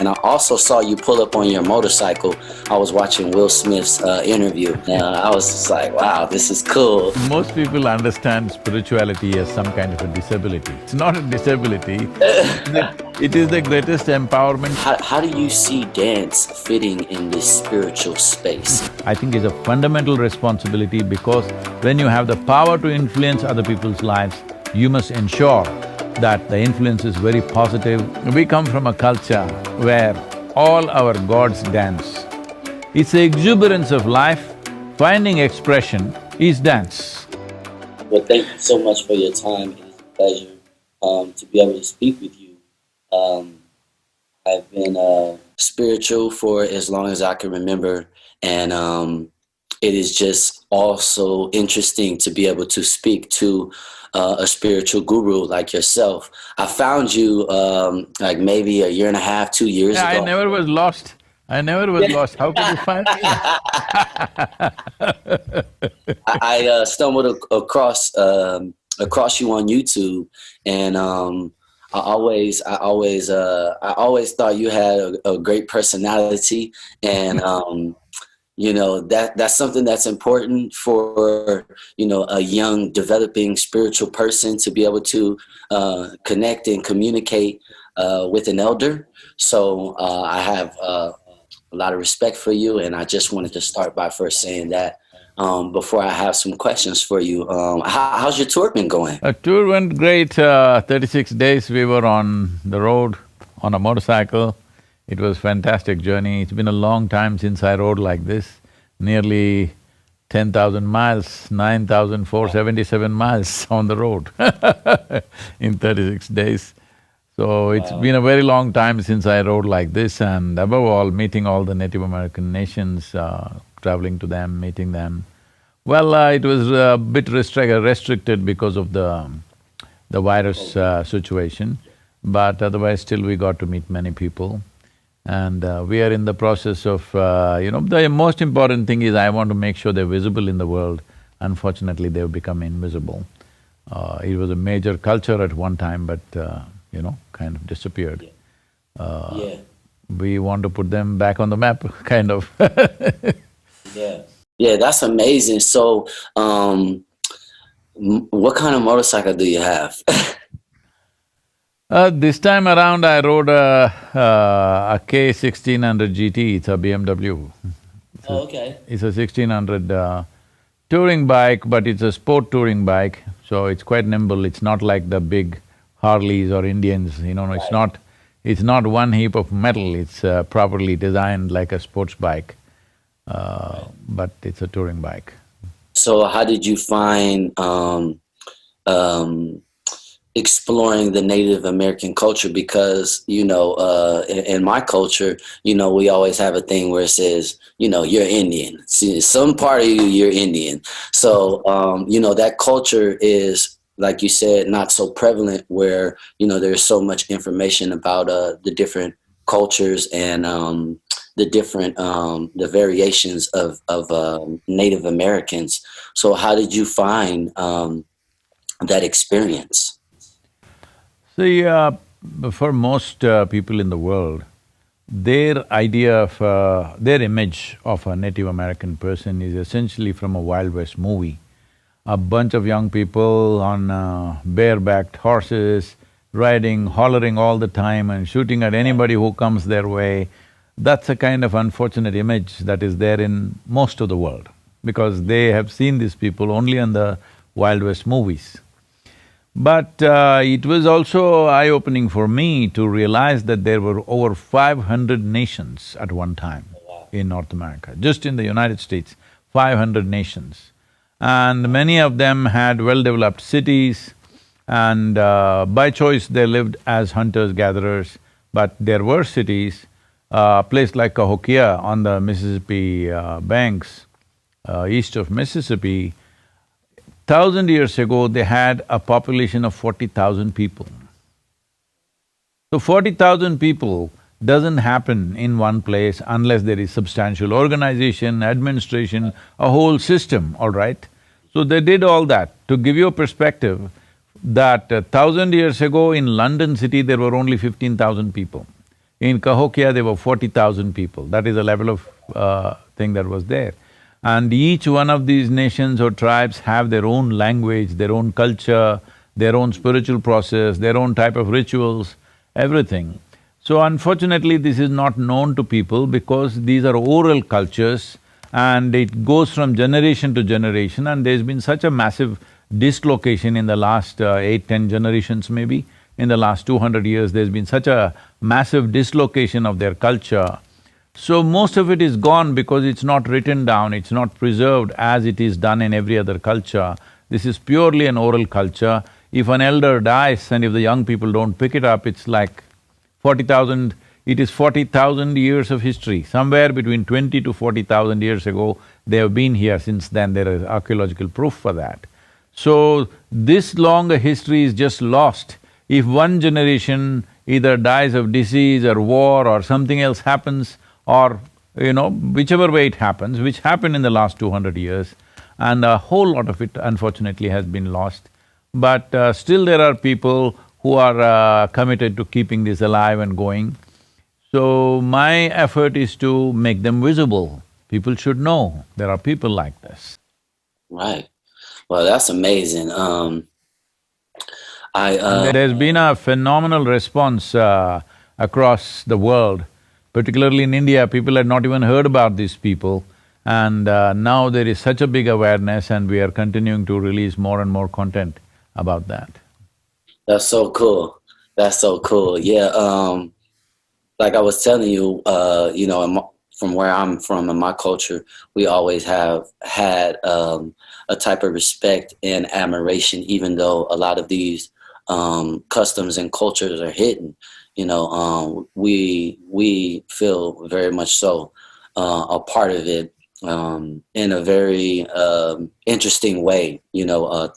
And I also saw you pull up on your motorcycle. I was watching Will Smith's interview. I was just like, wow, this is cool. Most people understand spirituality as some kind of a disability. It's not a disability, it is the greatest empowerment. How do you see dance fitting in this spiritual space? I think it's a fundamental responsibility because when you have the power to influence other people's lives, you must ensure that the influence is very positive. We come from a culture where all our gods dance. It's the exuberance of life, finding expression is dance. Well, thank you so much for your time. It is a pleasure to be able to speak with you. I've been spiritual for as long as I can remember, and it is just also interesting to be able to speak to a spiritual guru like yourself. I found you like maybe a year and a half, 2 years ago. I never was lost. I never was lost. How could you find me? I stumbled across you on YouTube, and I always thought you had a great personality, and you know, that's something that's important for, you know, a young developing spiritual person to be able to connect and communicate with an elder. So I have a lot of respect for you, and I just wanted to start by first saying that before I have some questions for you. How's your tour been going? Our tour went great. 36 days we were on the road on a motorcycle. It was a fantastic journey. It's been a long time since I rode like this, nearly 10,000 miles, 9,477 miles on the road in 36 days. So it's been a very long time since I rode like this, and above all, meeting all the Native American nations, traveling to them, meeting them. Well, it was a bit restricted because of the virus situation, but otherwise still we got to meet many people. And we are in the process of, you know, the most important thing is I want to make sure they're visible in the world. Unfortunately, they've become invisible. It was a major culture at one time, but, you know, kind of disappeared. We want to put them back on the map, kind of. Yeah, that's amazing. So, what kind of motorcycle do you have? This time around I rode a K1600 GT, it's a BMW. Okay. It's a 1600 touring bike, but it's a sport touring bike, so it's quite nimble. It's not like the big Harleys or Indians, you know, it's not one heap of metal, it's properly designed like a sports bike, but it's a touring bike. So how did you find exploring the Native American culture? Because, you know, in my culture, you know, we always have a thing where it says, you know, you're Indian. See, some part of you, you're Indian. So, you know, that culture is, like you said, not so prevalent where, you know, there's so much information about the different cultures and the different, the variations of Native Americans. So how did you find that experience? See, for most people in the world, their idea of… their image of a Native American person is essentially from a Wild West movie. A bunch of young people on barebacked horses, riding, hollering all the time and shooting at anybody who comes their way. That's a kind of unfortunate image that is there in most of the world, because they have seen these people only in the Wild West movies. But it was also eye-opening for me to realize that there were over 500 nations at one time in North America. Just in the United States, 500 nations. And many of them had well-developed cities, and by choice they lived as hunters-gatherers. But there were cities, a place like Cahokia on the Mississippi banks, east of Mississippi, 1,000 years ago, they had a population of 40,000 people. So 40,000 people doesn't happen in one place unless there is substantial organization, administration, a whole system, all right? So they did all that. To give you a perspective, that 1,000 years ago in London city, there were only 15,000 people. In Cahokia, there were 40,000 people. That is the level of thing that was there. And each one of these nations or tribes have their own language, their own culture, their own spiritual process, their own type of rituals, everything. So unfortunately, this is not known to people because these are oral cultures and it goes from generation to generation, and there's been such a massive dislocation in the last 8–10 generations maybe. In the last 200 years, there's been such a massive dislocation of their culture. So most of it is gone because it's not written down, it's not preserved as it is done in every other culture. This is purely an oral culture. If an elder dies and if the young people don't pick it up, it's like 40,000… it is 40,000 years of history. Somewhere between 20 to 40,000 years ago, they have been here. Since then, there is archaeological proof for that. So, this long a history is just lost. If one generation either dies of disease or war or something else happens, or whichever way it happens, which happened in the last 200 years, and a whole lot of it unfortunately has been lost. But still there are people who are committed to keeping this alive and going. So my effort is to make them visible. People should know there are people like this. Right. Well, that's amazing. There's been a phenomenal response across the world. Particularly in India, people had not even heard about these people, and now there is such a big awareness, and we are continuing to release more and more content about that. That's so cool. That's so cool. Yeah, like I was telling you, from where I'm from in my culture, we always have had a type of respect and admiration, even though a lot of these customs and cultures are hidden. We feel very much so a part of it in a very interesting way,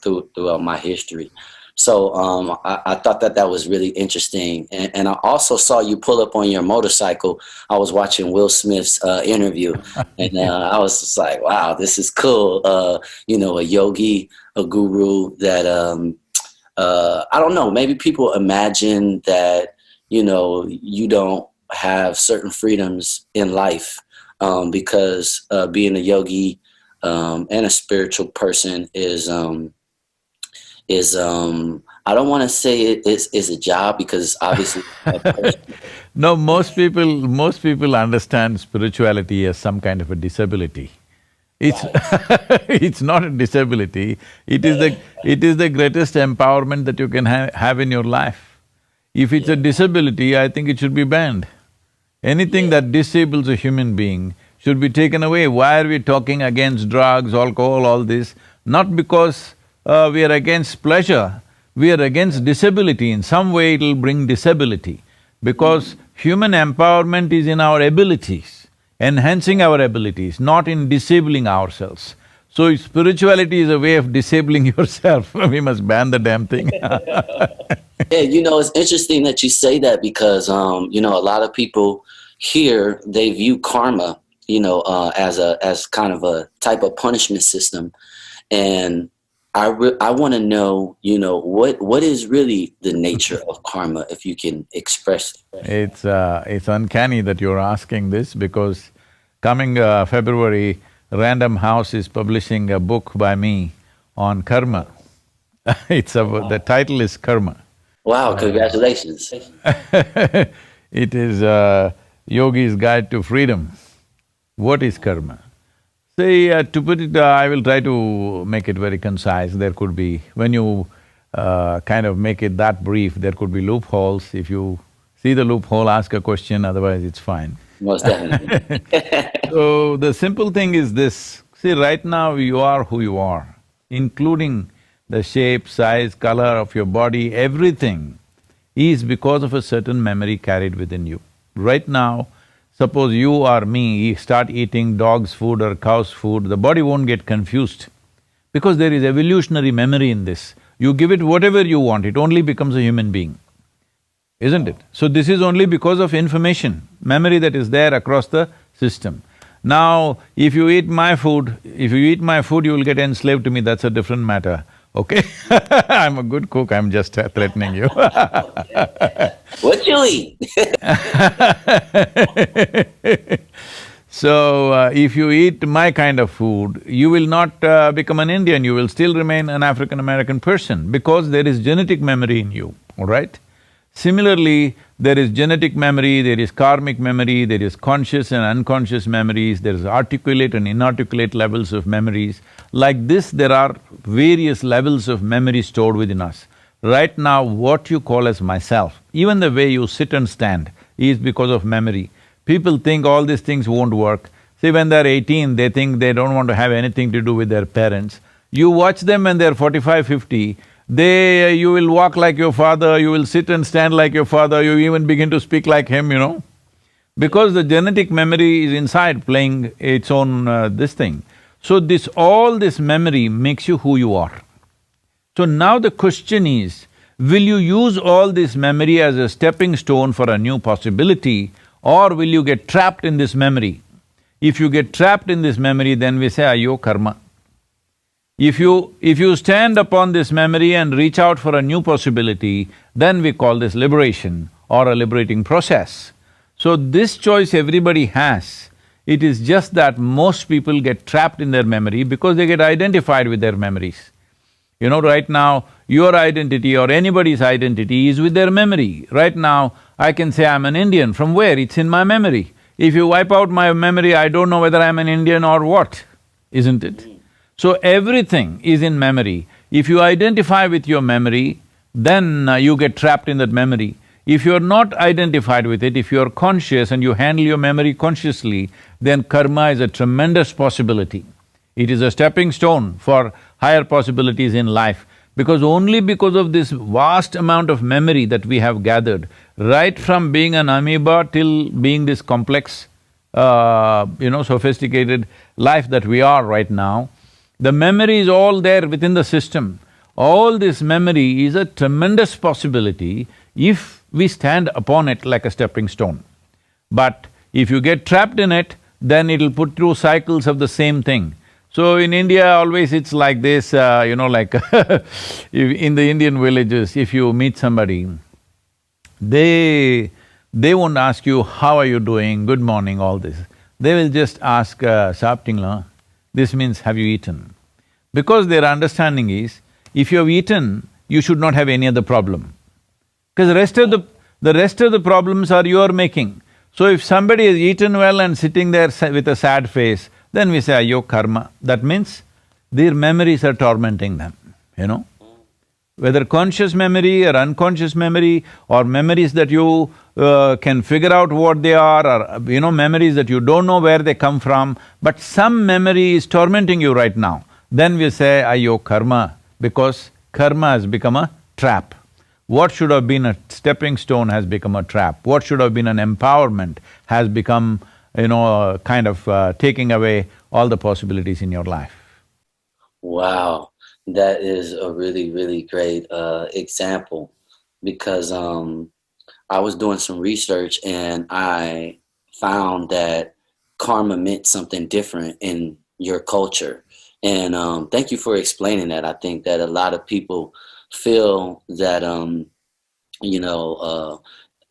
throughout my history. So I thought that was really interesting. And I also saw you pull up on your motorcycle. I was watching Will Smith's interview, and I was just like, wow, this is cool. A yogi, a guru that, I don't know, maybe people imagine that you don't have certain freedoms in life because being a yogi and a spiritual person is I don't want to say it is a job, because obviously No, most people understand spirituality as some kind of a disability. It's it's not a disability, it is the greatest empowerment that you can have in your life. If it's a disability, I think it should be banned. Anything that disables a human being should be taken away. Why are we talking against drugs, alcohol, all this? Not because we are against pleasure, we are against disability. In some way it'll bring disability, because human empowerment is in our abilities, enhancing our abilities, not in disabling ourselves. So if spirituality is a way of disabling yourself, we must ban the damn thing. Yeah, it's interesting that you say that, because a lot of people here, they view karma, as kind of a type of punishment system, and I want to know, what is really the nature of karma, if you can express it. It's uncanny that you're asking this, because coming February, Random House is publishing a book by me on karma. The title is Karma. Wow, congratulations. It is Yogi's Guide to Freedom. What is karma? See, to put it, I will try to make it very concise. There could be… when you kind of make it that brief, there could be loopholes. If you see the loophole, ask a question, otherwise it's fine. Most definitely. So, the simple thing is this: see, right now you are who you are, including the shape, size, color of your body, everything is because of a certain memory carried within you. Right now, suppose you or me start eating dog's food or cow's food, the body won't get confused, because there is evolutionary memory in this. You give it whatever you want, it only becomes a human being, isn't it? So this is only because of information, memory that is there across the system. Now, if you eat my food, you will get enslaved to me, that's a different matter. okay? I'm a good cook, I'm just threatening you. What you eat? So, if you eat my kind of food, you will not become an Indian, you will still remain an African-American person because there is genetic memory in you, all right? Similarly, there is genetic memory, there is karmic memory, there is conscious and unconscious memories, there is articulate and inarticulate levels of memories. Like this, there are various levels of memory stored within us. Right now, what you call as myself, even the way you sit and stand is because of memory. People think all these things won't work. See, when they're 18, they think they don't want to have anything to do with their parents. You watch them when they're 45, 50, you will walk like your father, you will sit and stand like your father, you even begin to speak like him, you know. Because the genetic memory is inside playing its own this thing. So all this memory makes you who you are. So now the question is, will you use all this memory as a stepping stone for a new possibility, or will you get trapped in this memory? If you get trapped in this memory, then we say, ayo karma. If you stand upon this memory and reach out for a new possibility, then we call this liberation or a liberating process. So this choice everybody has. It is just that most people get trapped in their memory because they get identified with their memories. You know, right now, your identity or anybody's identity is with their memory. Right now, I can say I'm an Indian. From where? It's in my memory. If you wipe out my memory, I don't know whether I'm an Indian or what, isn't it? So everything is in memory. If you identify with your memory, then you get trapped in that memory. If you're not identified with it, if you're conscious and you handle your memory consciously, then karma is a tremendous possibility. It is a stepping stone for higher possibilities in life, because only because of this vast amount of memory that we have gathered, right from being an amoeba till being this complex, sophisticated life that we are right now, the memory is all there within the system. All this memory is a tremendous possibility if we stand upon it like a stepping stone. But if you get trapped in it, then it'll put through cycles of the same thing. So in India, always it's like this, like in the Indian villages, if you meet somebody, they won't ask you, how are you doing, good morning, all this. They will just ask, Saaptingla, this means, have you eaten? Because their understanding is, if you have eaten, you should not have any other problem. Because the rest of the problems are your making. So if somebody has eaten well and sitting there with a sad face, then we say, ayo karma. That means their memories are tormenting them, you know. Whether conscious memory or unconscious memory, or memories that you can figure out what they are, or memories that you don't know where they come from, but some memory is tormenting you right now, then we say, ayo karma, because karma has become a trap. What should have been a stepping stone has become a trap. What should have been an empowerment has become, kind of taking away all the possibilities in your life. Wow, that is a really, really great example, because I was doing some research and I found that karma meant something different in your culture. And thank you for explaining that. I think that a lot of people feel that,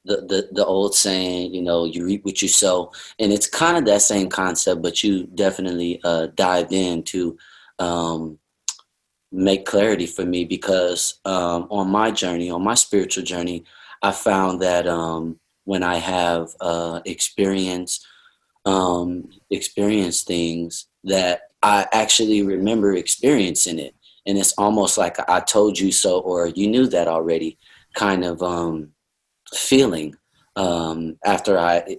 the old saying, you reap what you sow, and it's kind of that same concept, but you definitely dived in to make clarity for me, because on my journey, on my spiritual journey, I found that when I have experienced things, that I actually remember experiencing it, and it's almost like I told you so, or you knew that already, kind of feeling after I,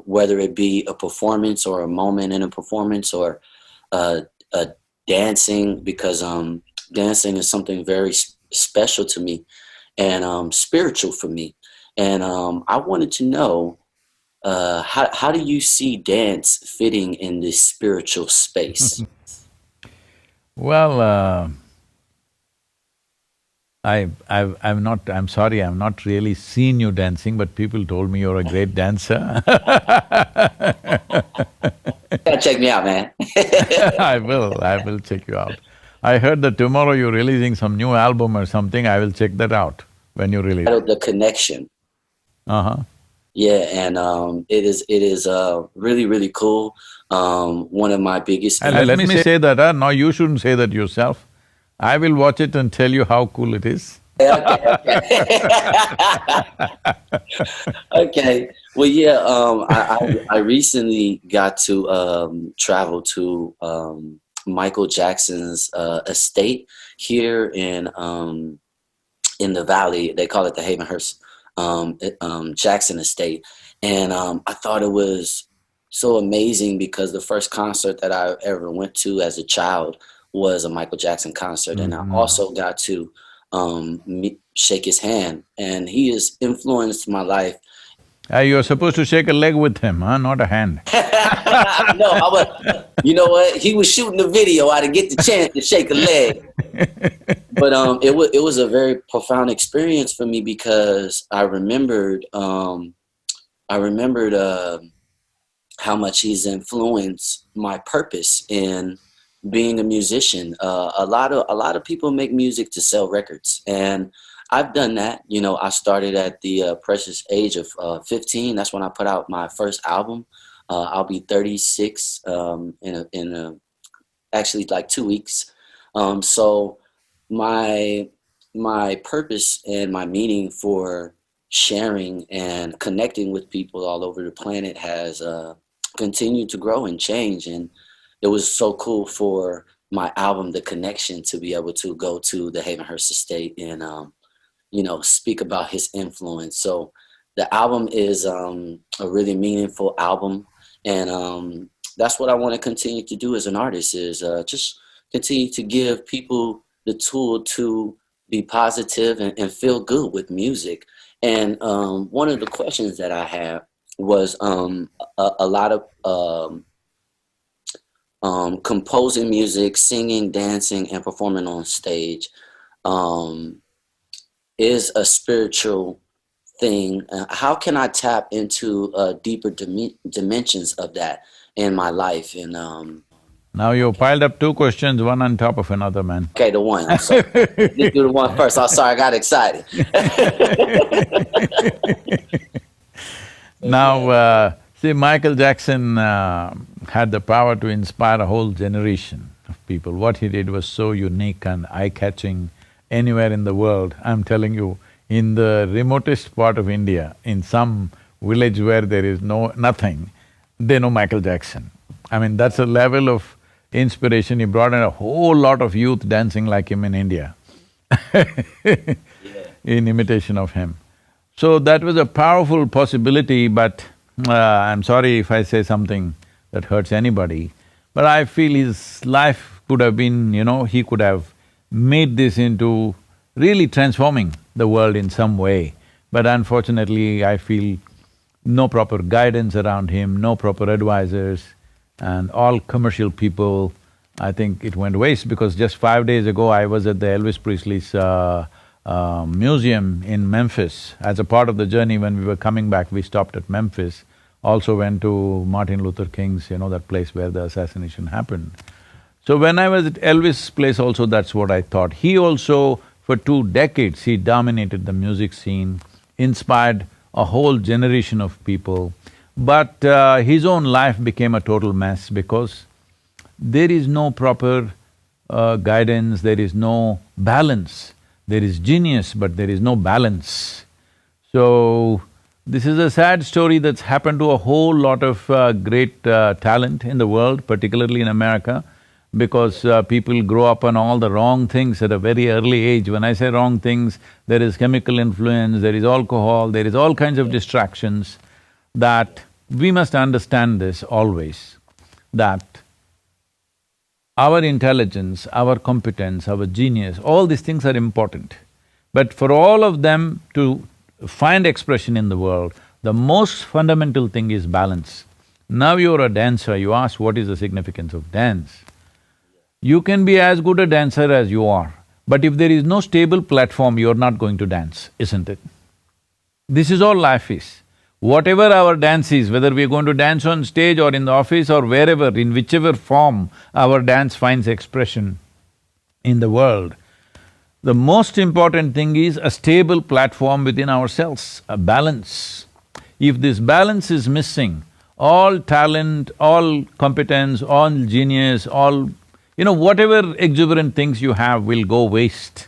whether it be a performance or a moment in a performance, or a dancing, because dancing is something very special to me and spiritual for me. And I wanted to know, how do you see dance fitting in this spiritual space? Well, I'm sorry, I've not really seen you dancing, but people told me you're a great dancer. You gotta check me out, man. I will check you out. I heard that tomorrow you're releasing some new album or something. I will check that out when you release. The connection. Uh-huh. Yeah, and it is really really cool. One of my biggest. And let me say that, now you shouldn't say that yourself. I will watch it and tell you how cool it is. Okay. Okay. Well, yeah. I recently got to travel to Michael Jackson's estate here in the valley. They call it the Havenhurst Jackson estate, and I thought it was so amazing because the first concert that I ever went to as a child was a Michael Jackson concert, and I also got to shake his hand, and he has influenced my life. You're supposed to shake a leg with him, huh? Not a hand. No, you know what? He was shooting the video. I didn't get the chance to shake a leg. But it was a very profound experience for me because I remembered how much he's influenced my purpose in being a musician. A lot of people make music to sell records, and I've done that. You know, I started at the precious age of 15. That's when I put out my first album. I'll be 36 in actually like 2 weeks. So my purpose and my meaning for sharing and connecting with people all over the planet has continued to grow and change. And it was so cool for my album, The Connection, to be able to go to the Havenhurst estate and speak about his influence. So the album is a really meaningful album, and that's what I want to continue to do as an artist, is just continue to give people the tool to be positive and feel good with music. And one of the questions that I had was a lot of composing music, singing, dancing, and performing on stage is a spiritual thing. How can I tap into deeper dimensions of that in my life? And now you piled up two questions, one on top of another, man. Okay, the one. Let's do the one first. I'm sorry, I got excited. Now, see, Michael Jackson had the power to inspire a whole generation of people. What he did was so unique and eye-catching. Anywhere in the world, I'm telling you, in the remotest part of India, in some village where there is nothing, they know Michael Jackson. I mean, that's a level of inspiration. He brought in a whole lot of youth dancing like him in India in imitation of him. So that was a powerful possibility, but I'm sorry if I say something that hurts anybody, but I feel his life could have been, he could have made this into really transforming the world in some way. But unfortunately, I feel no proper guidance around him, no proper advisors, and all commercial people. I think it went waste, because just 5 days ago I was at the Elvis Presley's museum in Memphis. As a part of the journey, when we were coming back, we stopped at Memphis. Also went to Martin Luther King's, that place where the assassination happened. So when I was at Elvis' place also, that's what I thought. He also, for 2 decades, he dominated the music scene, inspired a whole generation of people. But his own life became a total mess because there is no proper guidance, there is no balance. There is genius, but there is no balance. So, this is a sad story that's happened to a whole lot of great talent in the world, particularly in America, because people grow up on all the wrong things at a very early age. When I say wrong things, there is chemical influence, there is alcohol, there is all kinds of distractions, that we must understand this always, that our intelligence, our competence, our genius, all these things are important. But for all of them to find expression in the world, the most fundamental thing is balance. Now you're a dancer, you ask what is the significance of dance. You can be as good a dancer as you are, but if there is no stable platform, you're not going to dance, isn't it? This is all life is. Whatever our dance is, whether we're going to dance on stage or in the office or wherever, in whichever form our dance finds expression, in the world, the most important thing is a stable platform within ourselves, a balance. If this balance is missing, all talent, all competence, all genius, all… whatever exuberant things you have will go waste.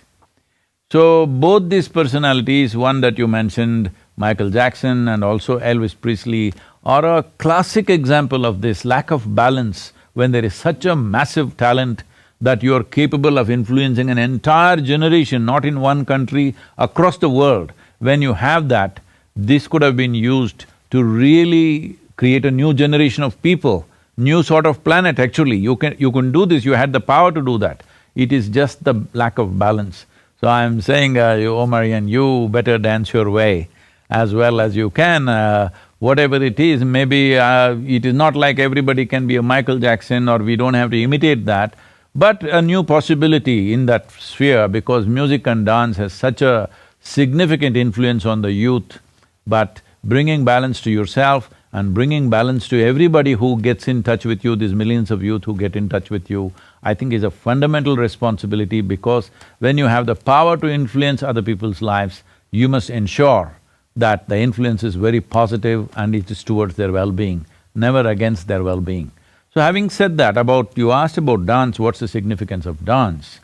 So, both these personalities, one that you mentioned, Michael Jackson and also Elvis Presley, are a classic example of this lack of balance when there is such a massive talent that you are capable of influencing an entire generation, not in one country, across the world. When you have that, this could have been used to really create a new generation of people, new sort of planet actually. You can do this, you had the power to do that. It is just the lack of balance. So I'm saying, Omarion, you better dance your way as well as you can. Whatever it is, maybe it is not like everybody can be a Michael Jackson or we don't have to imitate that, but a new possibility in that sphere because music and dance has such a significant influence on the youth. But bringing balance to yourself and bringing balance to everybody who gets in touch with you, these millions of youth who get in touch with you, I think is a fundamental responsibility because when you have the power to influence other people's lives, you must ensure that the influence is very positive and it is towards their well-being, never against their well-being. So having said that, you asked about dance, what's the significance of dance?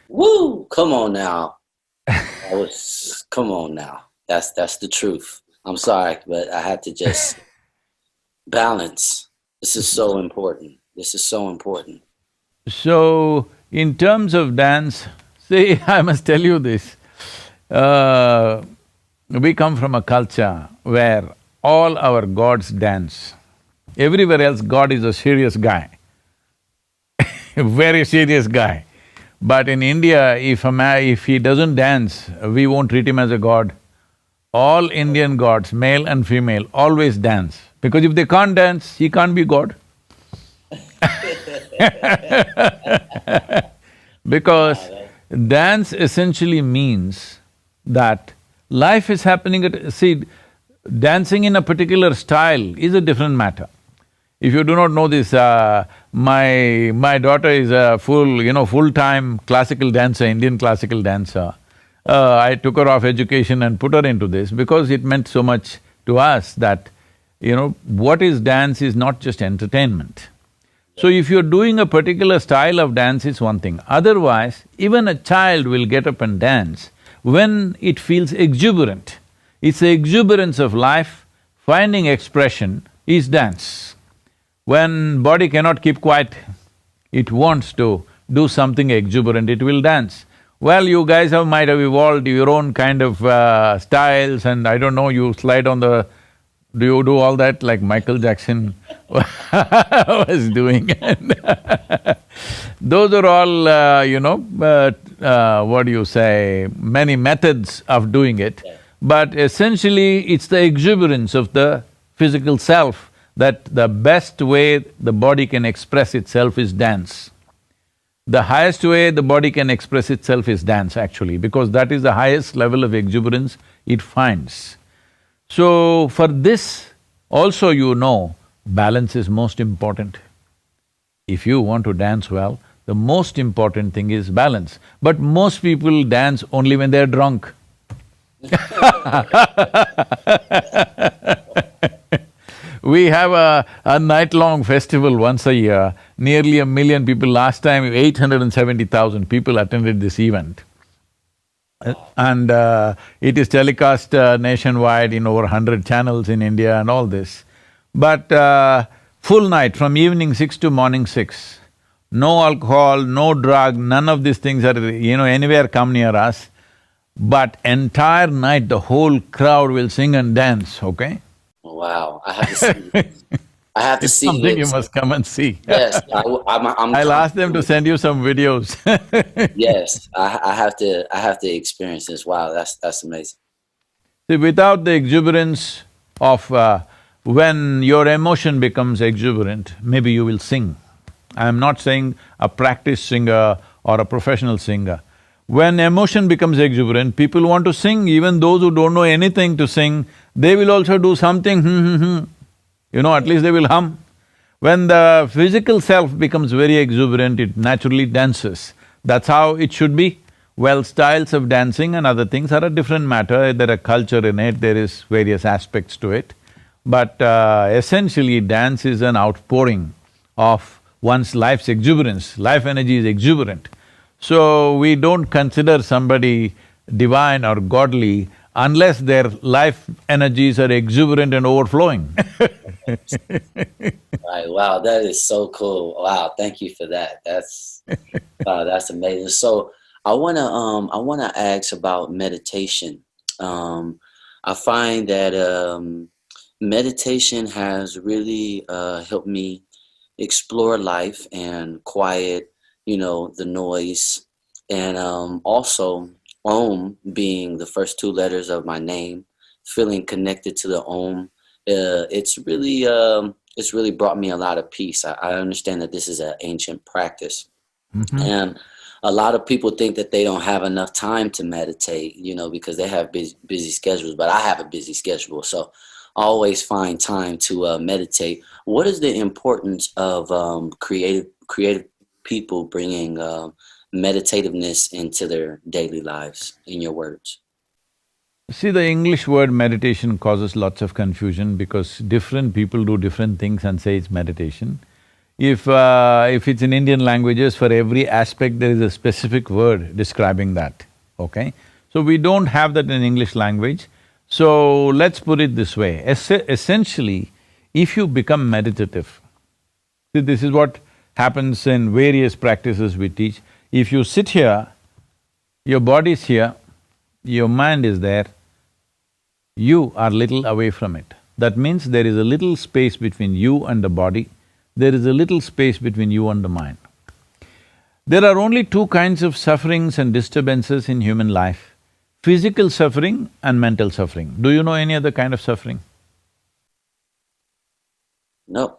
Woo! Come on now. Come on now. That's the truth. I'm sorry, but I had to just… balance. This is so important. This is so important. So, in terms of dance, see, I must tell you this, we come from a culture where all our gods dance. Everywhere else, God is a serious guy, a very serious guy. But in India, if he doesn't dance, we won't treat him as a god. All Indian gods, male and female, always dance. Because if they can't dance, he can't be God. Because dance essentially means that life is happening at… See, dancing in a particular style is a different matter. If you do not know this, my daughter is a full-time classical dancer, Indian classical dancer. I took her off education and put her into this because it meant so much to us that, what is dance is not just entertainment. So if you're doing a particular style of dance, it's one thing. Otherwise, even a child will get up and dance when it feels exuberant. It's the exuberance of life, finding expression is dance. When body cannot keep quiet, it wants to do something exuberant, it will dance. Well, you guys might have evolved your own kind of styles and I don't know, you slide on the… Do you do all that like Michael Jackson was doing? Those are all, what do you say, many methods of doing it. But essentially, it's the exuberance of the physical self that the best way the body can express itself is dance. The highest way the body can express itself is dance actually, because that is the highest level of exuberance it finds. So, for this also balance is most important. If you want to dance well, the most important thing is balance. But most people dance only when they're drunk. We have a night-long festival once a year, nearly 1 million people. Last time, 870,000 people attended this event. And it is telecast nationwide in over 100 channels in India and all this. But full night, from evening 6 to morning 6, no alcohol, no drug, none of these things are, anywhere come near us. But entire night, the whole crowd will sing and dance, okay? Wow, I have to see it. I have to It's see something it. you must come and see. Yes, I'll ask them to send you some videos. Yes, I have to experience this. Wow, that's amazing. See, without the exuberance of… when your emotion becomes exuberant, maybe you will sing. I'm not saying a practiced singer or a professional singer. When emotion becomes exuberant, people want to sing, even those who don't know anything to sing, they will also do something, at least they will hum. When the physical self becomes very exuberant, it naturally dances. That's how it should be. Well, styles of dancing and other things are a different matter, there are culture in it, there is various aspects to it. But essentially, dance is an outpouring of one's life's exuberance, life energy is exuberant. So, we don't consider somebody divine or godly unless their life energies are exuberant and overflowing. Right. Wow, that is so cool. Wow, thank you for that. Wow, that's amazing. So I wanna ask about meditation. I find that meditation has really helped me explore life and quiet, the noise, and also Om being the first two letters of my name, feeling connected to the Om. It's really brought me a lot of peace. I understand that this is an ancient practice, and a lot of people think that they don't have enough time to meditate, because they have busy schedules. But I have a busy schedule, so I always find time to meditate. What is the importance of creative people bringing meditativeness into their daily lives, in your words? See, the English word meditation causes lots of confusion because different people do different things and say it's meditation. If it's in Indian languages, for every aspect there is a specific word describing that, okay? So we don't have that in English language. So let's put it this way, essentially, if you become meditative, see, this is what happens in various practices we teach. If you sit here, your body's here, your mind is there, you are little away from it. That means there is a little space between you and the body, there is a little space between you and the mind. There are only two kinds of sufferings and disturbances in human life, physical suffering and mental suffering. Do you know any other kind of suffering? No.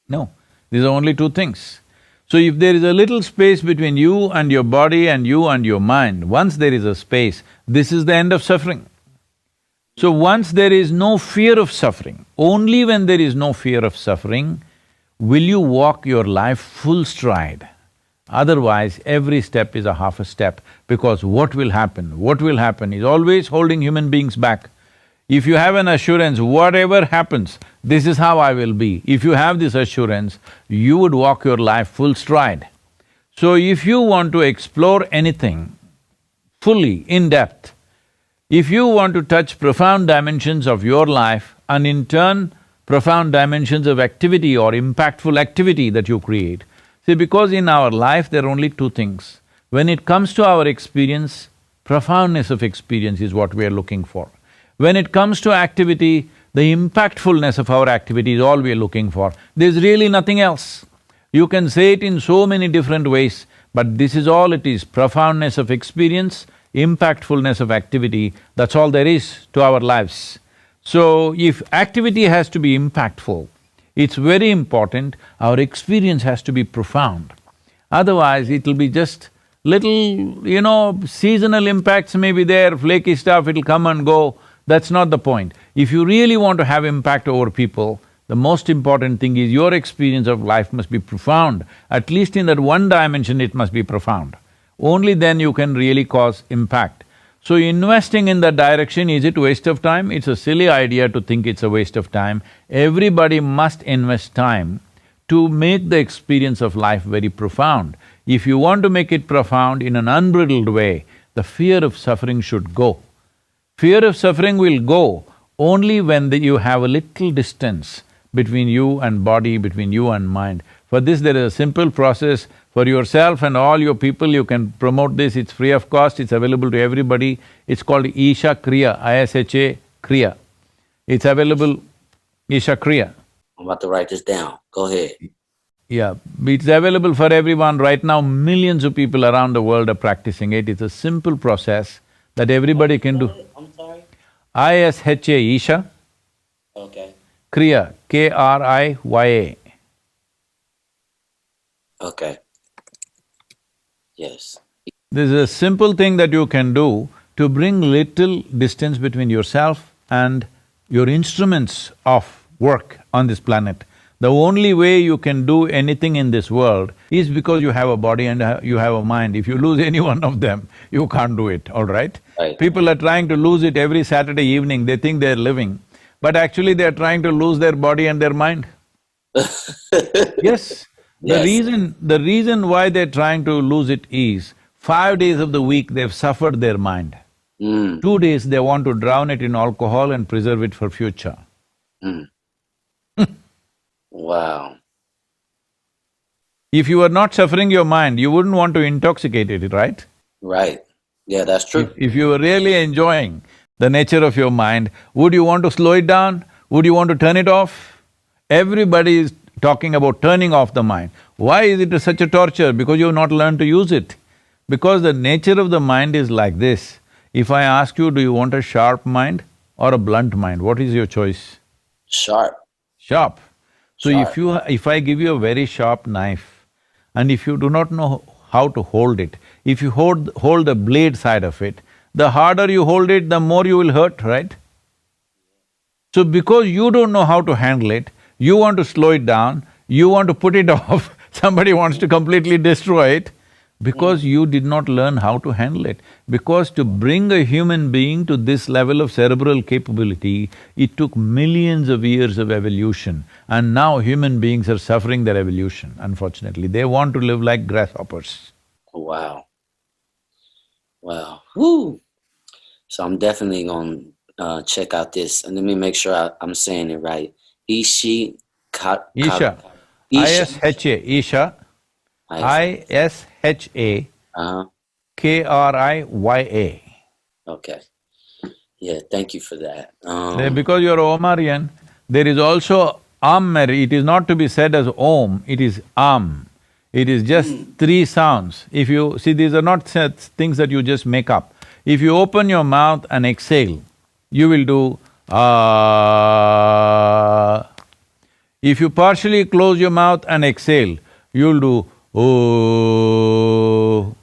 No, these are only two things. So if there is a little space between you and your body and you and your mind, once there is a space, this is the end of suffering. So once there is no fear of suffering, only when there is no fear of suffering, will you walk your life full stride. Otherwise, every step is a half a step, because what will happen is always holding human beings back. If you have an assurance, whatever happens, this is how I will be, if you have this assurance, you would walk your life full stride. So if you want to explore anything fully, in depth, if you want to touch profound dimensions of your life and in turn profound dimensions of activity or impactful activity that you create, see, because in our life there are only two things. When it comes to our experience, profoundness of experience is what we are looking for. When it comes to activity, the impactfulness of our activity is all we are looking for. There's really nothing else. You can say it in so many different ways, but this is all it is, profoundness of experience, impactfulness of activity, that's all there is to our lives. So, if activity has to be impactful, it's very important our experience has to be profound. Otherwise, it'll be just little, seasonal impacts may be there, flaky stuff, it'll come and go, that's not the point. If you really want to have impact over people, the most important thing is your experience of life must be profound, at least in that one dimension it must be profound. Only then you can really cause impact. So investing in that direction, is it waste of time? It's a silly idea to think it's a waste of time. Everybody must invest time to make the experience of life very profound. If you want to make it profound in an unbridled way, the fear of suffering should go. Fear of suffering will go only when you have a little distance between you and body, between you and mind. For this, there is a simple process. For yourself and all your people, you can promote this, it's free of cost, it's available to everybody. It's called Isha Kriya, I-S-H-A Kriya. It's available, Isha Kriya. I'm about to write this down, go ahead. Yeah, it's available for everyone. Right now, millions of people around the world are practicing it. It's a simple process that everybody can do. I'm sorry? I-S-H-A, Isha. Okay. Kriya, K-R-I-Y-A. Okay. Yes. This is a simple thing that you can do to bring little distance between yourself and your instruments of work on this planet. The only way you can do anything in this world is because you have a body and you have a mind. If you lose any one of them, you can't do it, all right? Right. People are trying to lose it every Saturday evening, they think they're living, but actually they're trying to lose their body and their mind. Yes. Yes. The reason why they're trying to lose it is, 5 days of the week they've suffered their mind. 2 days they want to drown it in alcohol and preserve it for future. Wow. If you were not suffering your mind, you wouldn't want to intoxicate it, right? Right. Yeah, that's true. If you were really enjoying the nature of your mind, would you want to slow it down? Would you want to turn it off? Everybody is talking about turning off the mind. Why is it such a torture? Because you've not learned to use it. Because the nature of the mind is like this. If I ask you, do you want a sharp mind or a blunt mind, what is your choice? Sharp. Sharp. So Sharp. if I give you a very sharp knife, and if you do not know how to hold it, if you hold the blade side of it, the harder you hold it, the more you will hurt, right? So because you don't know how to handle it, you want to slow it down, you want to put it off, somebody wants to completely destroy it, because you did not learn how to handle it. Because to bring a human being to this level of cerebral capability, it took millions of years of evolution, and now human beings are suffering their evolution, unfortunately. They want to live like grasshoppers. Wow. Wow. Woo. So I'm definitely gonna check out this, and let me make sure I'm saying it right. Isha. Isha. I-S-H-A, Isha. I-S-H-A K-R-I-Y-A. Okay. Yeah, thank you for that. Because you're Omarion, there is also Ammeri, it is not to be said as Om, it is Am. It is just 3 sounds. If you… see, these are not things that you just make up. If you open your mouth and exhale, you will do If you partially close your mouth and exhale, you'll do Oh.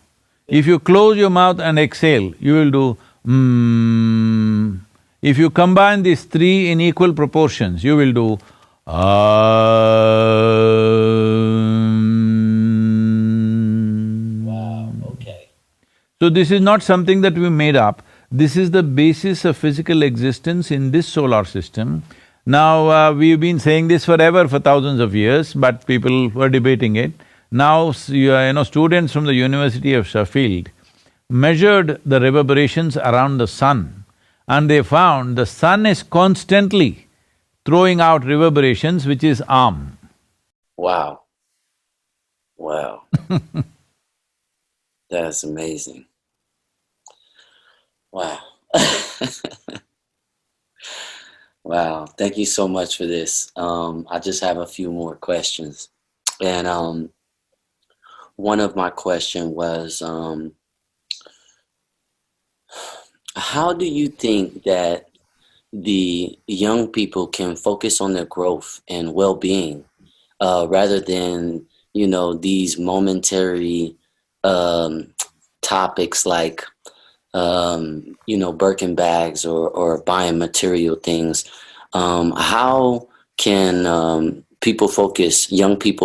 If you close your mouth and exhale, you will do If you combine these 3 in equal proportions, you will do Wow, okay. So this is not something that we made up, this is the basis of physical existence in this solar system. Now, we've been saying this forever, for thousands of years, but people were debating it. Now, students from the University of Sheffield measured the reverberations around the sun, and they found the sun is constantly throwing out reverberations, which is Am. Wow. Wow. That's amazing. Wow. Wow, thank you so much for this. I just have a few more questions. And one of my question was, how do you think that the young people can focus on their growth and well-being rather than, these momentary topics like, Birkin bags or buying material things? How can young people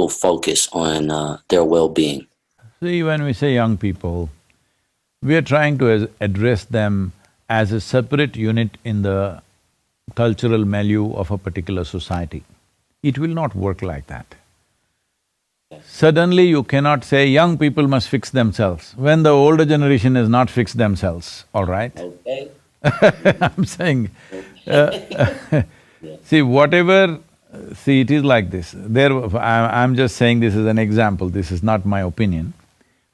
focus on their well-being? See, when we say young people, we are trying to address them as a separate unit in the cultural milieu of a particular society. It will not work like that. Suddenly you cannot say young people must fix themselves when the older generation has not fixed themselves, all right? Okay. I'm saying, see, it is like this. I'm just saying this is an example, this is not my opinion.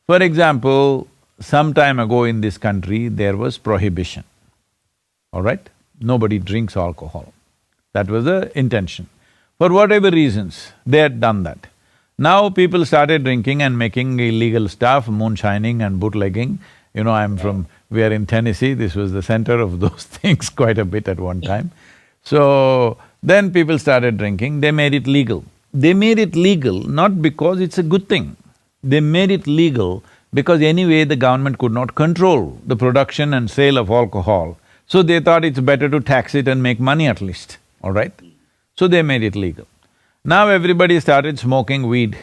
For example, some time ago in this country, there was prohibition, all right? Nobody drinks alcohol. That was the intention. For whatever reasons, they had done that. Now people started drinking and making illegal stuff, moonshining and bootlegging. We are in Tennessee, this was the center of those things quite a bit at one time. So, then people started drinking, they made it legal. They made it legal not because it's a good thing. They made it legal because anyway the government could not control the production and sale of alcohol. So they thought it's better to tax it and make money at least, all right? So they made it legal. Now everybody started smoking weed.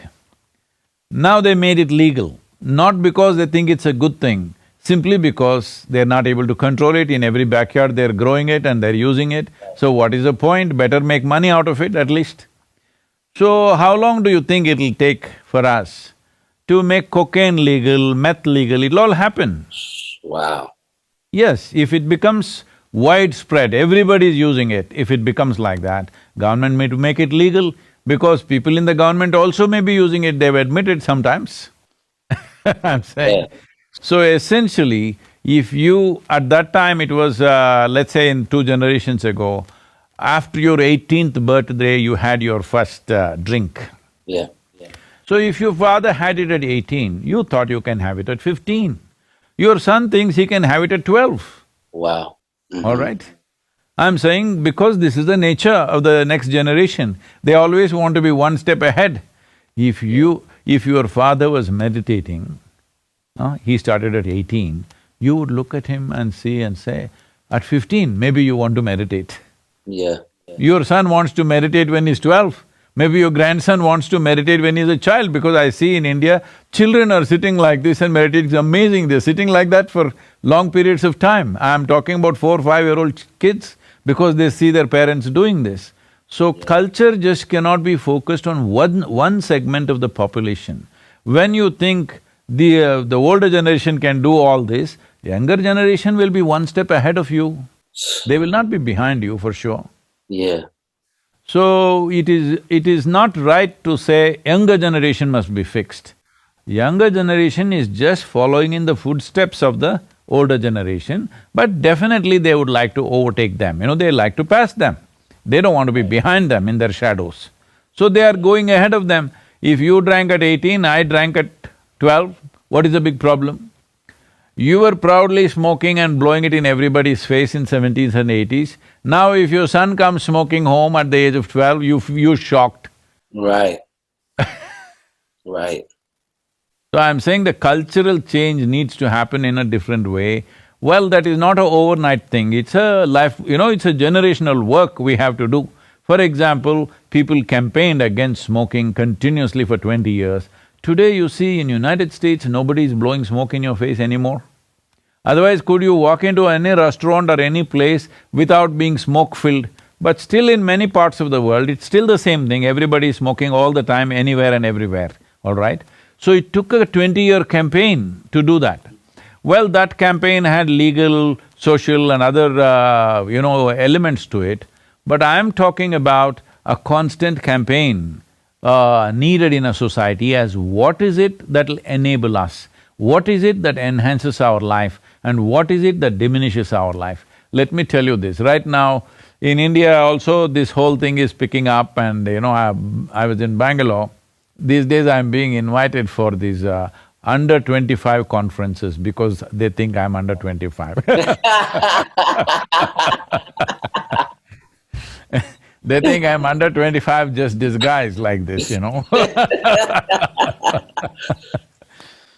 Now they made it legal, not because they think it's a good thing, simply because they're not able to control it. In every backyard they're growing it and they're using it. So what is the point? Better make money out of it at least. So how long do you think it'll take for us to make cocaine legal, meth legal? It'll all happen. Wow. Yes, if it becomes widespread, everybody is using it, if it becomes like that, government may to make it legal, because people in the government also may be using it, they've admitted sometimes. I'm saying. Yeah. So essentially, if you… at that time it was, let's say in 2 generations ago, after your 18th birthday you had your first drink. Yeah. Yeah. So if your father had it at 18, you thought you can have it at 15. Your son thinks he can have it at 12. Wow. All right? I'm saying because this is the nature of the next generation, they always want to be one step ahead. If your father was meditating, he started at 18, you would look at him and see and say, at 15, maybe you want to meditate. Yeah. Your son wants to meditate when he's 12. Maybe your grandson wants to meditate when he's a child, because I see in India, children are sitting like this and meditating. It's amazing, they're sitting like that for long periods of time. I'm talking about 4 or 5-year-old kids, because they see their parents doing this. So culture just cannot be focused on one segment of the population. When you think the older generation can do all this, younger generation will be one step ahead of you. They will not be behind you for sure. Yeah. So it is not right to say younger generation must be fixed. Younger generation is just following in the footsteps of the older generation, but definitely they would like to overtake them, they like to pass them. They don't want to be behind them in their shadows. So they are going ahead of them. If you drank at 18, I drank at 12, what is the big problem? You were proudly smoking and blowing it in everybody's face in 70s and 80s. Now if your son comes smoking home at the age of 12, you're shocked. Right. Right. So I'm saying the cultural change needs to happen in a different way. Well, that is not an overnight thing, it's a life… it's a generational work we have to do. For example, people campaigned against smoking continuously for 20 years. Today you see in United States, nobody is blowing smoke in your face anymore. Otherwise, could you walk into any restaurant or any place without being smoke-filled? But still in many parts of the world, it's still the same thing, everybody is smoking all the time, anywhere and everywhere, all right? So it took a 20-year campaign to do that. Well, that campaign had legal, social and other, elements to it, but I am talking about a constant campaign needed in a society as what is it that'll enable us, what is it that enhances our life, and what is it that diminishes our life. Let me tell you this, right now in India also this whole thing is picking up, and I was in Bangalore. These days I'm being invited for these under 25 conferences because they think I'm under 25. They think I'm under 25 just disguised like this,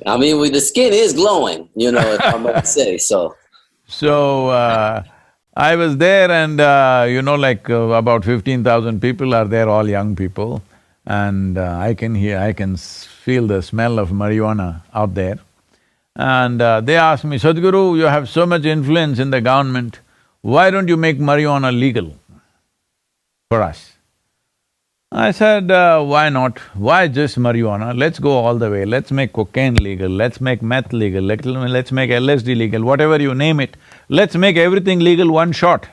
I mean, the skin is glowing, if I might say so. So, I was there and, about 15,000 people are there, all young people. And I can feel the smell of marijuana out there. And they asked me, Sadhguru, you have so much influence in the government, why don't you make marijuana legal for us? I said, why not? Why just marijuana? Let's go all the way, let's make cocaine legal, let's make meth legal, let's make LSD legal, whatever you name it. Let's make everything legal one shot.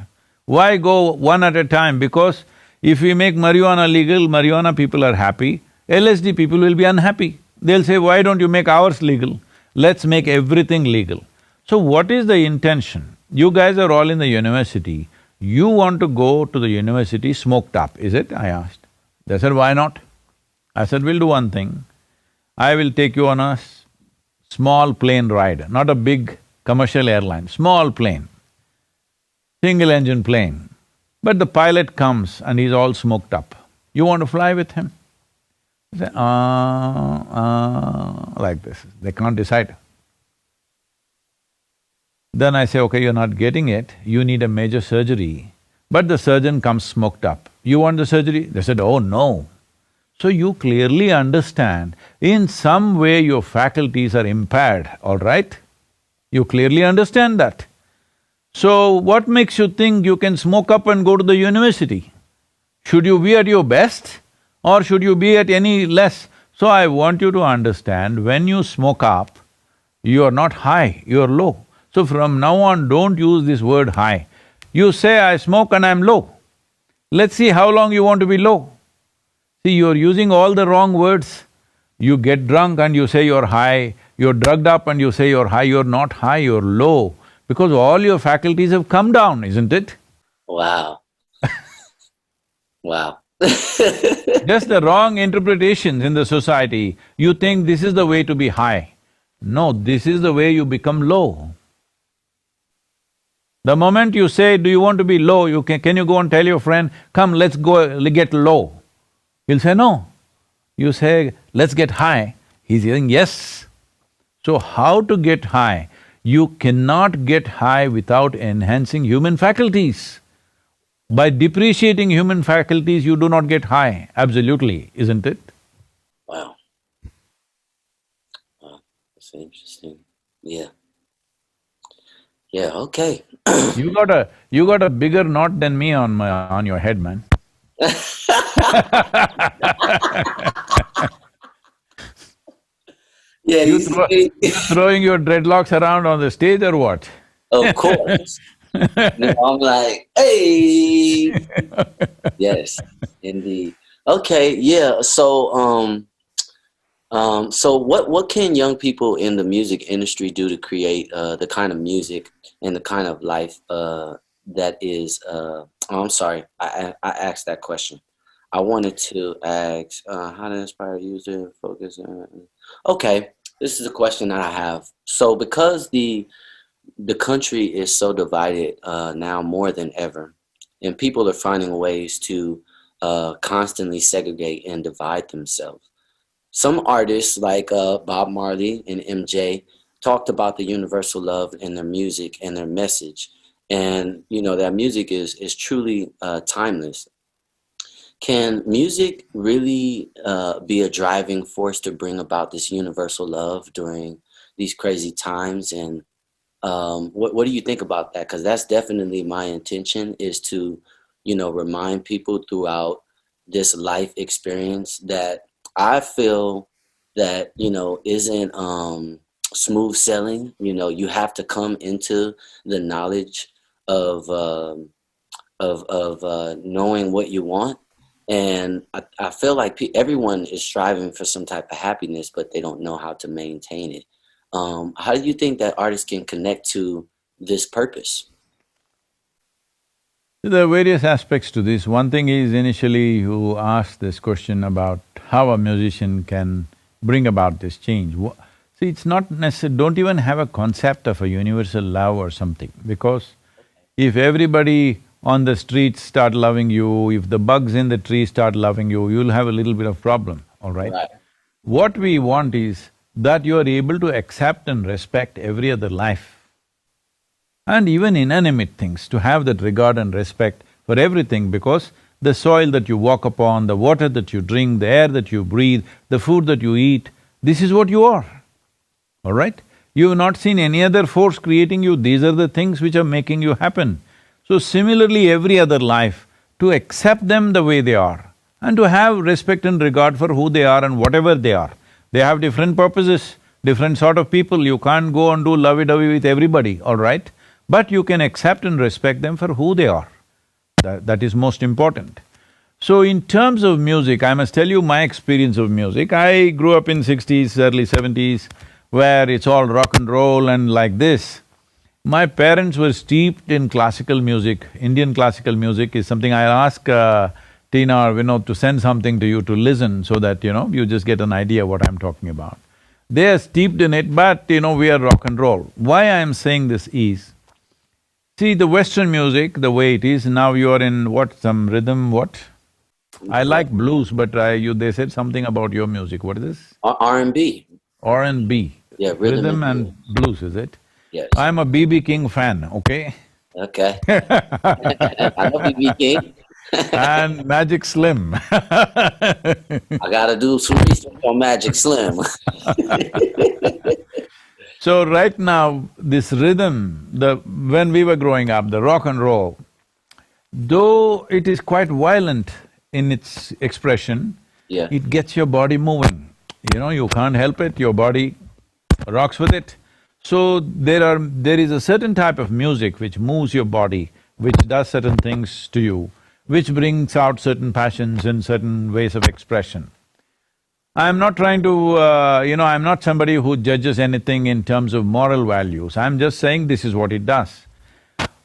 Why go one at a time? Because if we make marijuana legal, marijuana people are happy, LSD people will be unhappy. They'll say, why don't you make ours legal? Let's make everything legal. So what is the intention? You guys are all in the university, you want to go to the university smoked up, is it? I asked. They said, why not? I said, we'll do one thing. I will take you on a small plane ride, not a big commercial airline, small plane, single-engine plane. But the pilot comes and he's all smoked up. You want to fly with him? I say, like this. They can't decide. Then I say, okay, you're not getting it, you need a major surgery. But the surgeon comes smoked up. You want the surgery? They said, oh no, So you clearly understand, in some way your faculties are impaired, all right? You clearly understand that. So what makes you think you can smoke up and go to the university? Should you be at your best or should you be at any less? So I want you to understand, when you smoke up, you are not high, you are low. So from now on, don't use this word high. You say, I smoke and I'm low. Let's see how long you want to be low. See, you're using all the wrong words. You get drunk and you say you're high, you're drugged up and you say you're high, you're not high, you're low, because all your faculties have come down, isn't it? Wow. Wow. Just the wrong interpretations in the society. You think this is the way to be high. No, this is the way you become low. The moment you say, do you want to be low, can you go and tell your friend, come, let's go get low? He'll say no. You say, let's get high, he's saying yes. So how to get high? You cannot get high without enhancing human faculties. By depreciating human faculties, you do not get high, absolutely, isn't it? Wow. Wow, that's interesting. Yeah. Yeah, okay. You got a bigger knot than me on your head, man. Yeah, you see, You throwing your dreadlocks around on the stage or what? of course. I'm like, hey. Yes, indeed. Okay, yeah. So what can young people in the music industry do to create the kind of music and the kind of life that is? Oh, I'm sorry, I asked that question. I wanted to ask how to inspire user focus. Okay, this is a question that I have. So because the country is so divided now more than ever, and people are finding ways to constantly segregate and divide themselves. Some artists like Bob Marley and MJ talked about the universal love in their music and their message, and you know that music is truly timeless. Can music really be a driving force to bring about this universal love during these crazy times? And what do you think about that? Because that's definitely my intention, is to, you know, remind people throughout this life experience that I feel that, you know, isn't smooth sailing. You know, you have to come into the knowledge of knowing what you want. And I feel like everyone is striving for some type of happiness, but they don't know how to maintain it. How do you think that artists can connect to this purpose? There are various aspects to this. One thing is, initially you asked this question about how a musician can bring about this change. See, it's not necessary, don't even have a concept of a universal love or something, because if everybody on the streets start loving you, if the bugs in the tree start loving you, you'll have a little bit of problem, all right? Right. What we want is that you are able to accept and respect every other life, and even inanimate things, to have that regard and respect for everything, because the soil that you walk upon, the water that you drink, the air that you breathe, the food that you eat, this is what you are, all right? You have not seen any other force creating you, these are the things which are making you happen. So similarly, every other life, to accept them the way they are and to have respect and regard for who they are and whatever they are. They have different purposes, different sort of people, you can't go and do lovey-dovey with everybody, all right? But you can accept and respect them for who they are. That is most important. So in terms of music, I must tell you my experience of music. I grew up in 60s, early 70s, where it's all rock and roll and like this. My parents were steeped in classical music. Indian classical music is something I'll ask Tina or Vinod to send something to you to listen, so that, you know, you just get an idea what I'm talking about. They are steeped in it, but, you know, we are rock and roll. Why I am saying this is, see, the Western music, the way it is, now you are in what, some rhythm, what? I like blues, but they said something about your music, what is this? R&B. R&B. Yeah, rhythm and blues, is it? Yes. I'm a B.B. King fan, okay? Okay. I know B.B. King. and Magic Slim. I gotta do some research on Magic Slim. So right now, this rhythm, when we were growing up, the rock and roll, though it is quite violent in its expression, Yeah. it gets your body moving. You know, you can't help it, your body rocks with it. So there is a certain type of music which moves your body, which does certain things to you, which brings out certain passions and certain ways of expression. I'm not trying to, I'm not somebody who judges anything in terms of moral values, I'm just saying this is what it does.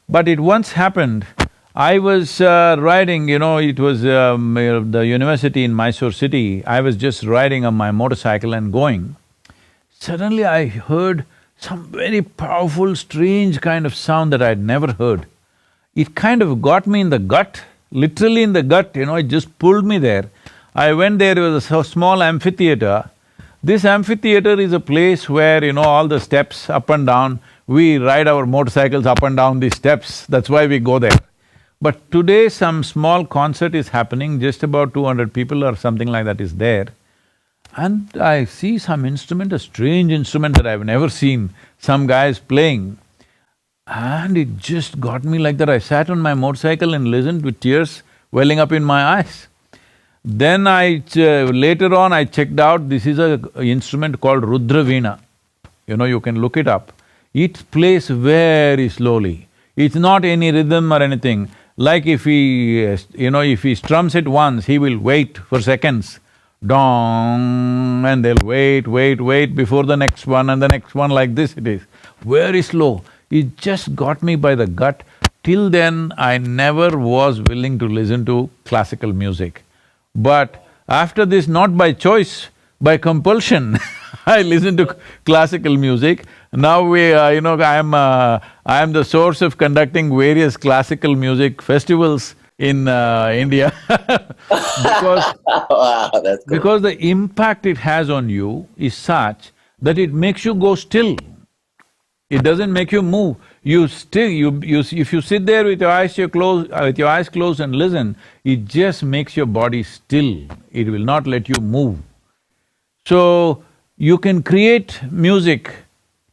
But it once happened, I was riding, it was the university in Mysore city, I was just riding on my motorcycle and going. Suddenly I heard some very powerful, strange kind of sound that I'd never heard. It kind of got me in the gut, literally in the gut, it just pulled me there. I went there, it was a small amphitheater. This amphitheater is a place where, all the steps up and down, we ride our motorcycles up and down these steps, that's why we go there. But today some small concert is happening, just about 200 people or something like that is there. And I see some instrument, a strange instrument that I've never seen, some guys playing. And it just got me like that. I sat on my motorcycle and listened with tears welling up in my eyes. Then later on I checked out, this is a instrument called Rudra Veena. You can look it up. It plays very slowly. It's not any rhythm or anything. Like if he strums it once, he will wait for seconds. Dong, and they'll wait before the next one and the next one, like this it is. Very slow. It just got me by the gut. Till then, I never was willing to listen to classical music. But after this, not by choice, by compulsion, I listen to classical music. Now I am the source of conducting various classical music festivals in India because… Wow, that's cool. Because the impact it has on you is such that it makes you go still. It doesn't make you move. If you sit there with your eyes closed and listen, it just makes your body still. It will not let you move. So, you can create music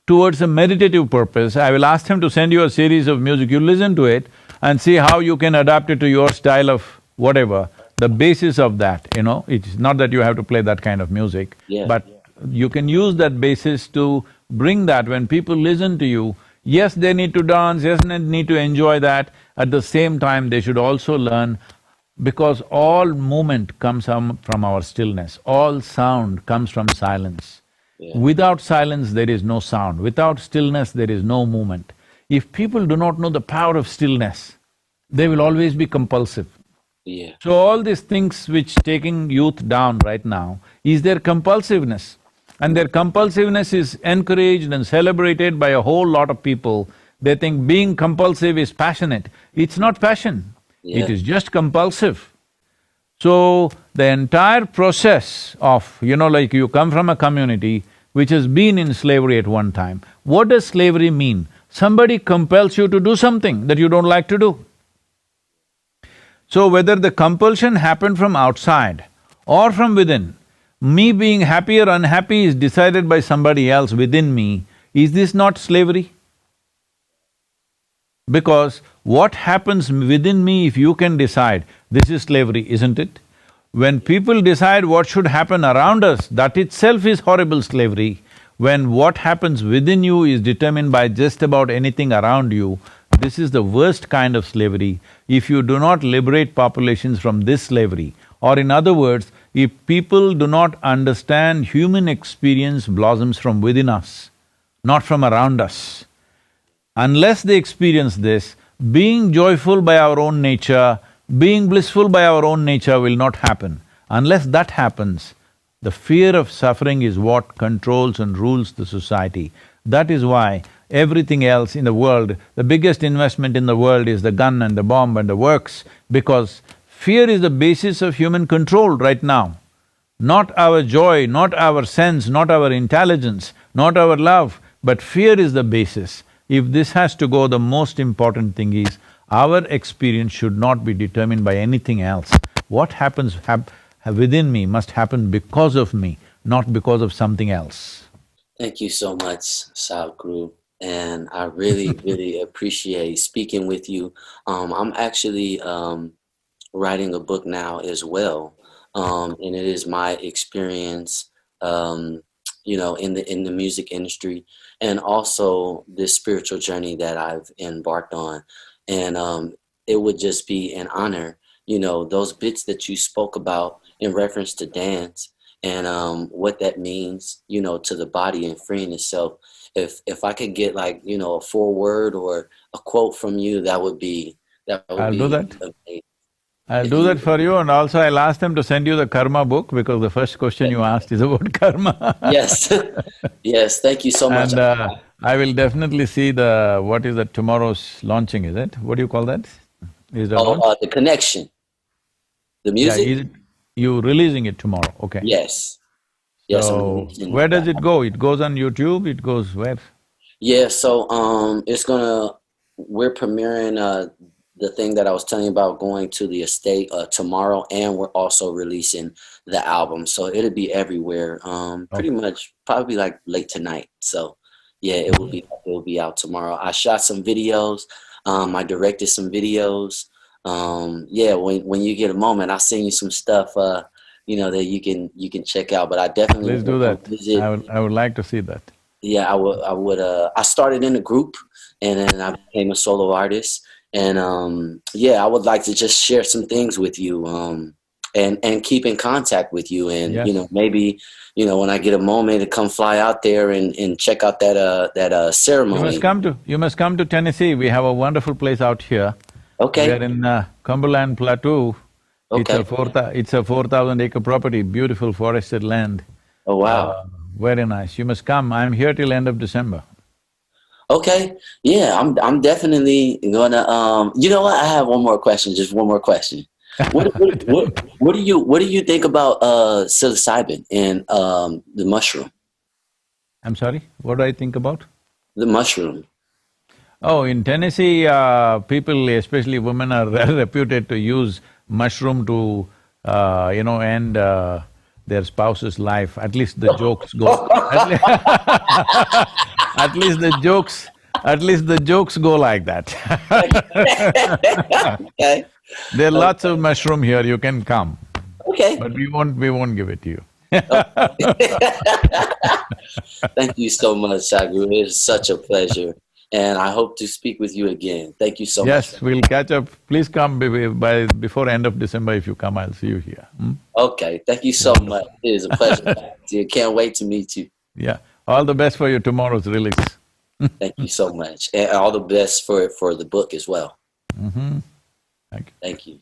towards a meditative purpose. I will ask him to send you a series of music, you listen to it and see how you can adapt it to your style of whatever. The basis of that, it's not that you have to play that kind of music, but you can use that basis to bring that. When people listen to you, yes, they need to dance, yes, they need to enjoy that. At the same time, they should also learn, because all movement comes from our stillness, all sound comes from silence. Without silence, there is no sound. Without stillness, there is no movement. If people do not know the power of stillness, they will always be compulsive. So all these things which taking youth down right now is their compulsiveness. And their compulsiveness is encouraged and celebrated by a whole lot of people. They think being compulsive is passionate. It's not passion, it is just compulsive. So, the entire process of, like you come from a community which has been in slavery at one time. What does slavery mean? Somebody compels you to do something that you don't like to do. So whether the compulsion happened from outside or from within, me being happy or unhappy is decided by somebody else within me, is this not slavery? Because what happens within me, if you can decide, this is slavery, isn't it? When people decide what should happen around us, that itself is horrible slavery. When what happens within you is determined by just about anything around you, this is the worst kind of slavery. If you do not liberate populations from this slavery, or in other words, if people do not understand human experience blossoms from within us, not from around us. Unless they experience this, being joyful by our own nature, being blissful by our own nature will not happen. Unless that happens, the fear of suffering is what controls and rules the society. That is why everything else in the world, the biggest investment in the world is the gun and the bomb and the works, because fear is the basis of human control right now. Not our joy, not our sense, not our intelligence, not our love, but fear is the basis. If this has to go, the most important thing is Our experience should not be determined by anything else. What happens within me must happen because of me, not because of something else. Thank you so much, Sadhguru. And I really, really appreciate speaking with you. I'm actually writing a book now as well, and it is my experience, in the music industry, and also this spiritual journey that I've embarked on. And it would just be an honor, those bits that you spoke about in reference to dance and what that means, to the body and freeing itself. If I could get like, a foreword or a quote from you, that would I'll do be that. amazing. I'll If do that you, for you, and also I'll ask them to send you the karma book, because the first question you asked is about karma. yes, yes, thank you so much. And I will definitely see what is that, tomorrow's launching, is it? What do you call that? Is the Oh, launch? the connection, the Yeah, music. is it, you releasing it tomorrow, okay. Yes, yes, I'm So, releasing where does that. it go? It goes on YouTube, it goes where? Yeah, so we're premiering the thing that I was telling you about, going to the estate tomorrow, and we're also releasing the album. So it'll be everywhere. Pretty Okay. much probably like late tonight. So yeah, Mhm. it will be out tomorrow. I shot some videos. I directed some videos. Yeah, when you get a moment, I'll send you some stuff that you can check out. But I definitely Please want to do come that. visit. I would like to see that. Yeah, I started in a group, and then I became a solo artist. And yeah, I would like to just share some things with you, and keep in contact with you. And Yes. maybe when I get a moment to come fly out there and check out that ceremony. You must come to Tennessee, we have a wonderful place out here. We Okay, are in Cumberland Plateau. okay. It's a 4,000 acre property, beautiful forested land. Oh wow. Uh, Very nice. You must come. I'm here till end of December. Okay, yeah, I'm definitely gonna. You know what? I have one more question. Just one more question. What do you think about psilocybin and the mushroom? I'm sorry, what do I think about? The mushroom. Oh, in Tennessee, people, especially women, are reputed to use mushroom to, end their spouse's life. At least the jokes go. At least the jokes, at least the jokes go like that. Okay. There are lots of mushroom here, you can come, Okay. but we won't give it to you. Thank you so much, Sadhguru. It is such a pleasure, and I hope to speak with you again. Thank you so much. Yes, we'll catch up. Please come before end of December. If you come, I'll see you here. Hmm? Okay. Thank you so much. Wonderful. It is a pleasure. Can't wait to meet you. Yeah, all the best for your tomorrow's release. Thank you so much, and all the best for the book as well. Mm-hmm. Thank you. Thank you.